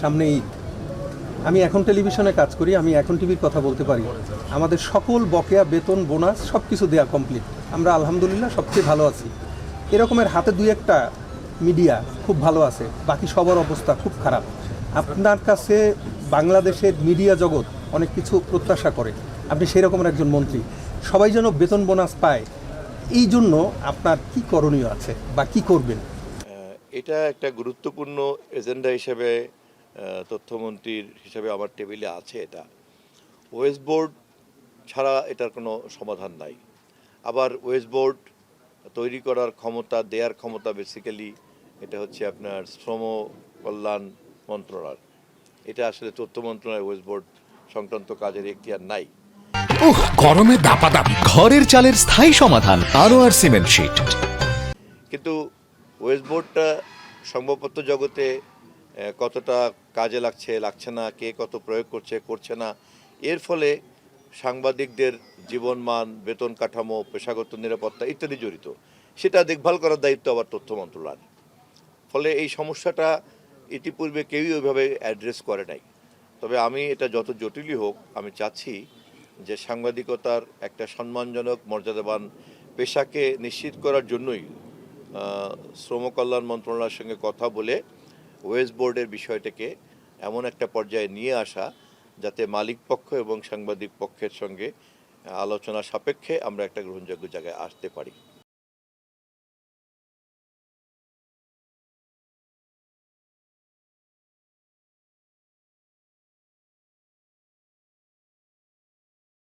সামনে ঈদ। আমি এখন টেলিভিশনে কাজ করি, আমি এখন টিভির কথা বলতে পারি। আমাদের সকল বকেয়া বেতন বোনাস সব কিছু দেওয়া কমপ্লিট। আমরা আলহামদুলিল্লাহ সবচেয়ে ভালো আছি। এরকমের হাতে দুই একটা মিডিয়া খুব ভালো আছে, বাকি সবার অবস্থা খুব খারাপ। আপনার কাছে বাংলাদেশের মিডিয়া জগৎ অনেক কিছু প্রত্যাশা করে, আপনি সেই রকমের একজন মন্ত্রী। সবাই যেন বেতন বোনাস পায়, এই জন্য আপনার কি করণীয় আছে বা কি করবেন? এটা একটা গুরুত্বপূর্ণ এজেন্ডা হিসেবে তথ্যমন্ত্রীর হিসেবে আমার টেবিলে আছে। এটা ওয়েস্ট বোর্ড ছাড়া এটার কোনো সমাধান নাই। আবার ওয়েস্ট বোর্ড তৈরি করার ক্ষমতা, দেয়ার ক্ষমতা বেসিক্যালি এটা হচ্ছে আপনার শ্রম কল্যাণ মন্ত্রণালয়। এটা আসলে তথ্য মন্ত্রণালয় ওয়েস্ট বোর্ড সংক্রান্ত কাজের এখতিয়ার নাই। গরমে দাপাদাপি ঘরের চালের স্থায়ী সমাধান আনোয়ার সিমেন্ট শীট। কিন্তু ওয়েস্ট বোর্ডটা সংবাদপত্র জগতে কতটা কাজে লাগছে না, কে কত প্রয়োগ করছে না, এর ফলে সাংবাদিকদের জীবনমান, বেতন কাঠামো, পেশাগত নিরাপত্তা ইত্যাদি জড়িত। সেটা দেখভাল করার দায়িত্ব আবার তথ্য মন্ত্রণালয়। ফলে এই সমস্যাটা ইতিপূর্বে কেউই ওইভাবে অ্যাড্রেস করে নাই। তবে আমি এটা যত জটিলই হোক, আমি চাচ্ছি যে সাংবাদিকতার একটা সম্মানজনক মর্যাদাবান পেশাকে নিশ্চিত করার জন্যই শ্রম কল্যাণ মন্ত্রণালয়ের সঙ্গে কথা বলে ওয়েস্ট বোর্ডের বিষয়টাকে এমন একটা পর্যায়ে নিয়ে আসা যাতে মালিক পক্ষ এবং সাংবাদিক পক্ষের সঙ্গে আলোচনা সাপেক্ষে আমরা একটা গ্রহণযোগ্য জায়গায় আসতে পারি।